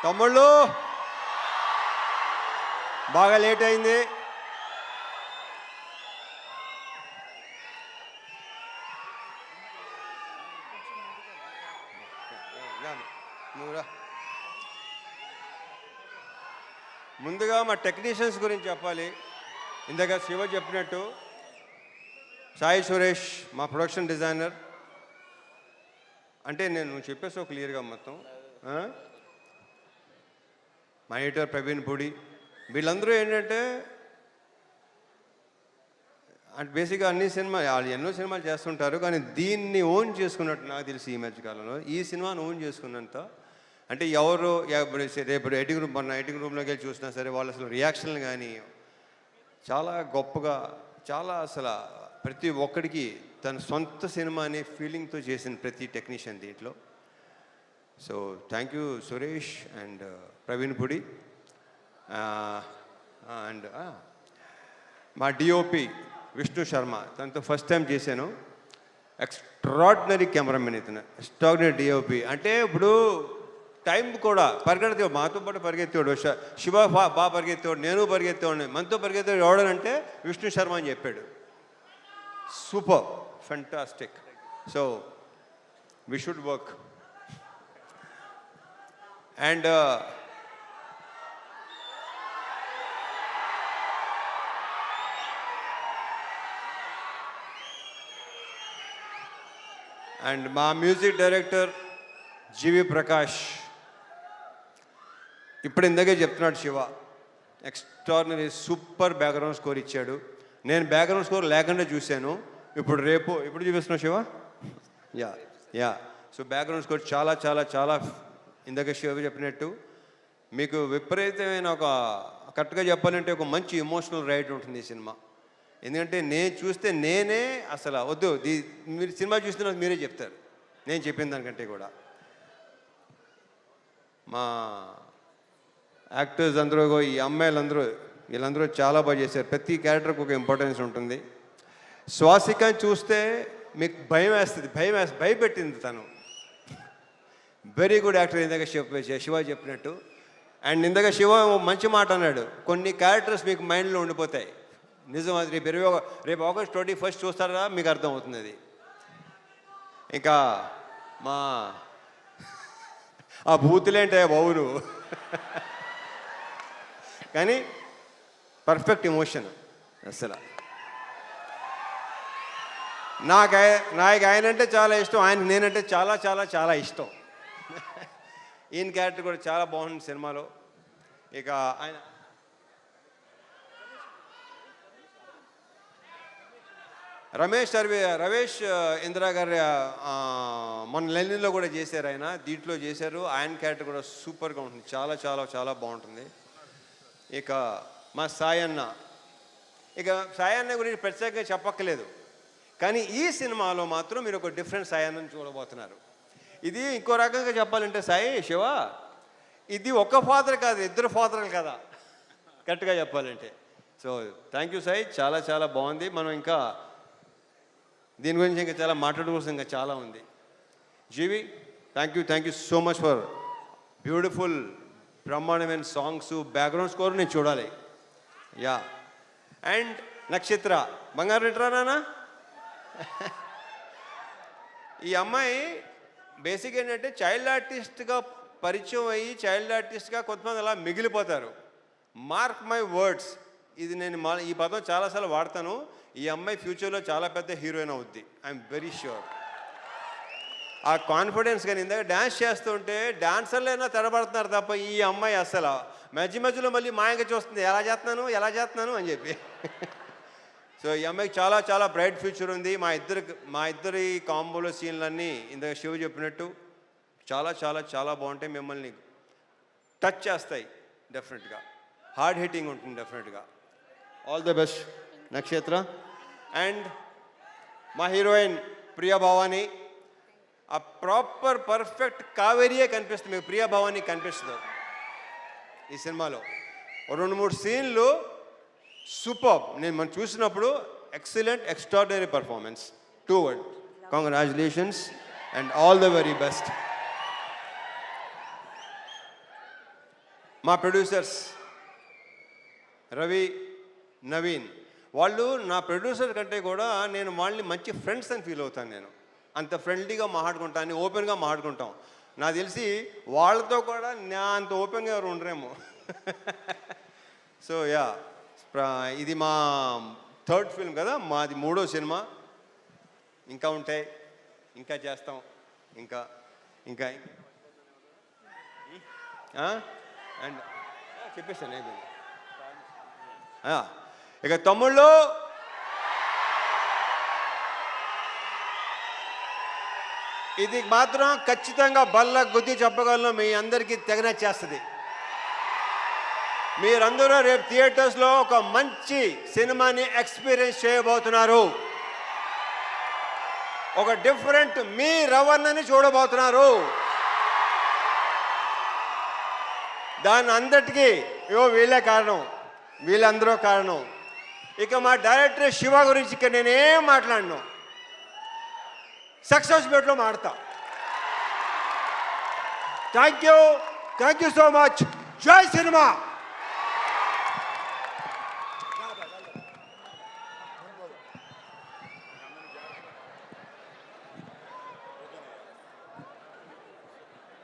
తమ్ముళ్ళు బాగా లేట్ అయింది. ముందుగా మా టెక్నీషియన్స్ గురించి చెప్పాలి. ఇందాక శివ చెప్పినట్టు సాయి సురేష్ మా ప్రొడక్షన్ డిజైనర్. అంటే నేను చెప్పేసి క్లియర్గా మొత్తం. మా ఎడిటర్ ప్రవీణ్ పూడి, వీళ్ళందరూ ఏంటంటే అంటే బేసిక్గా అన్ని వాళ్ళు ఎన్నో సినిమాలు చేస్తుంటారు, కానీ దీన్ని ఓన్ చేసుకున్నట్టు నాకు తెలిసి ఈ మధ్యకాలంలో ఈ సినిమాను ఓన్ చేసుకున్నంత అంటే ఎవరు రేపు ఎడిటింగ్ రూమ్ మొన్న ఎడిటింగ్ రూమ్లోకి వెళ్ళి చూసినా సరే వాళ్ళు అసలు రియాక్షన్లు కానీ చాలా గొప్పగా, చాలా అసలు ప్రతి ఒక్కడికి తన సొంత సినిమా అనే ఫీలింగ్తో చేసిన ప్రతి టెక్నీషియన్ దీంట్లో. So thank you Suresh and Praveen Pudi. And మా డిఓపి విష్ణు శర్మ, తనతో ఫస్ట్ టైం చేశాను. ఎక్స్ట్రాడినరీ కెమెరామెన్ ఇతను, ఎక్స్ట్రాడినరీ డిఓపి. అంటే ఇప్పుడు టైం కూడా పరిగెత్తేవాడు, మాతో పాటు పరిగెత్తేవాడు. శివ బాగా పరిగెత్తేవాడు, నేను పరిగెత్తేవాడిని. మనతో పరిగెత్తేవాడు ఎవడనంటే విష్ణు శర్మ అని చెప్పాడు. Super, fantastic. So we should work. And and మా మ్యూజిక్ డైరెక్టర్ జీవి ప్రకాష్. ఇప్పుడు ఇందాకే చెప్తున్నాడు Shiva, extraordinary super background score ఇచ్చాడు. నేను బ్యాక్గ్రౌండ్ స్కోర్ లేకుండా చూశాను. ఇప్పుడు చూపిస్తున్నావు Shiva. Yeah so background score చాలా చాలా చాలా ఇందాక శివ చెప్పినట్టు మీకు విపరీతమైన ఒక, కరెక్ట్గా చెప్పాలంటే ఒక మంచి ఎమోషనల్ రైడ్ ఉంటుంది ఈ సినిమా. ఎందుకంటే నేను చూస్తే నేనే అసలు వద్దు, మీరు సినిమా చూస్తే మీరే చెప్తారు నేను చెప్పిన దానికంటే కూడా. మా యాక్టర్స్ అందరూ, ఈ అమ్మాయిలందరూ, వీళ్ళందరూ చాలా బాగా చేశారు. ప్రతి క్యారెక్టర్కి ఒక ఇంపార్టెన్స్ ఉంటుంది. శ్వాసికని చూస్తే మీకు భయం వేస్తుంది, భయపెట్టింది తను. వెరీ గుడ్ యాక్టర్ ఇందాక శివ చెప్పినట్టు. అండ్ ఇందాక శివ మంచి మాట అన్నాడు, కొన్ని క్యారెక్టర్స్ మీకు మైండ్లో ఉండిపోతాయి. నిజం, అది రేపు ఆగస్ట్ 21 చూస్తారా మీకు అర్థమవుతుంది అది. ఇంకా మా ఆ బూతులేంటే బాబు నువ్వు కానీ పర్ఫెక్ట్ ఎమోషన్ అసలు. నాకు ఆయన అంటే చాలా ఇష్టం, ఆయన నేనంటే చాలా చాలా చాలా ఇష్టం. ఈయన క్యారెక్టర్ కూడా చాలా బాగుంది సినిమాలో. ఇక ఆయన రవేష్ ఇందిరా గారి మొన్న లెనిన్లో కూడా చేశారు ఆయన, దీంట్లో చేశారు. ఆయన క్యారెక్టర్ కూడా సూపర్గా ఉంటుంది, చాలా చాలా చాలా బాగుంటుంది. ఇక మా సాయన్న, ఇక సాయన్న గురించి ప్రత్యేకంగా చెప్పక్కలేదు, కానీ ఈ సినిమాలో మాత్రం మీరు ఒక డిఫరెంట్ సాయన్నని చూడబోతున్నారు. ఇది ఇంకో రకంగా చెప్పాలంటే సాయి శివ, ఇది ఒక ఫాదర్ కాదు, ఇద్దరు ఫాదర్లు కదా కరెక్ట్గా చెప్పాలంటే. సో థ్యాంక్ యూ సాయి, చాలా చాలా బాగుంది. మనం ఇంకా దీని గురించి ఇంకా చాలా మాట్లాడుకోవాల్సింది ఇంకా చాలా ఉంది. GV, thank you so much for beautiful బ్రహ్మాండమైన సాంగ్స్, బ్యాక్గ్రౌండ్ స్కోర్ నేను చూడాలి. యా అండ్ నక్షత్ర బంగారు రిటరా నానా. ఈ అమ్మాయి బేసిక్ ఏంటంటే చైల్డ్ ఆర్టిస్ట్గా పరిచయం అయ్యి చైల్డ్ ఆర్టిస్ట్గా కొంతమంది అలా మిగిలిపోతారు. మార్క్ మై వర్డ్స్, ఇది నేను ఈ పదం చాలాసార్లు వాడతాను. ఈ అమ్మాయి ఫ్యూచర్లో చాలా పెద్ద హీరోయిన్ అవుద్ది, ఐఎమ్ వెరీ ష్యూర్. ఆ కాన్ఫిడెన్స్ కానీ ఇందాక డ్యాన్స్ చేస్తుంటే డాన్సర్లైనా తెరబడుతున్నారు తప్ప ఈ అమ్మాయి అసలు మధ్యలో మళ్ళీ మాయంగా చూస్తుంది, ఎలా చేస్తున్నాను అని చెప్పి. సో ఈ అమ్మాయికి చాలా చాలా బ్రైట్ ఫ్యూచర్ ఉంది. మా ఇద్దరి కాంబోలో సీన్లన్నీ ఇందాక శివ చెప్పినట్టు చాలా చాలా చాలా బాగుంటాయి, మిమ్మల్ని టచ్ చేస్తాయి డెఫినెట్గా, హార్డ్ హిట్టింగ్ ఉంటుంది డెఫినెట్గా. ఆల్ ది బెస్ట్ నక్షత్ర. అండ్ మా హీరోయిన్ ప్రియా భవాని, ఆ ప్రాపర్ పర్ఫెక్ట్ కావేరియే కనిపిస్తుంది మీకు, ప్రియా భవాని కనిపిస్తుంది ఈ సినిమాలో. 2-3 సీన్లు సూపర్, మనం చూసినప్పుడు excellent, extraordinary performance. 2 words, congratulations and all the very best. మా ప్రొడ్యూసర్స్ రవి, నవీన్, వాళ్ళు నా ప్రొడ్యూసర్ కంటే కూడా నేను వాళ్ళని మంచి ఫ్రెండ్స్ అని ఫీల్ అవుతాను. నేను అంత ఫ్రెండ్లీగా మాట్లాడుకుంటాను, ఓపెన్గా మాట్లాడుకుంటాం. నాకు తెలిసి వాళ్ళతో కూడా నా అంత ఓపెన్గా ఎవరు ఉండరేమో. సో యా, ఇది మా థర్డ్ ఫిల్మ్ కదా, మాది 3వ సినిమా. ఇంకా ఉంటాయి, ఇంకా చేస్తాం, ఇంకా ఇంకా అండ్ చెప్పేస్తాను అయిపోయింది. ఇక తమ్ముళ్ళు, ఇది మాత్రం ఖచ్చితంగా బల్ల గుద్ది చెప్పగలను, మీ అందరికీ తెగనచ్చేస్తుంది. మీరందరూ రేపు థియేటర్స్లో ఒక మంచి సినిమాని ఎక్స్పీరియన్స్ చేయబోతున్నారు. ఒక డిఫరెంట్ మీ రవణని చూడబోతున్నారు. దాని అందరికీ వీళ్ళే కారణం, వీళ్ళందరూ కారణం. ఇక మా డైరెక్టర్ శివ గురించి ఇక నేనేం మాట్లాడను, సక్సెస్ మీట్లో మాడతా. Thank you so much. జై సినిమా.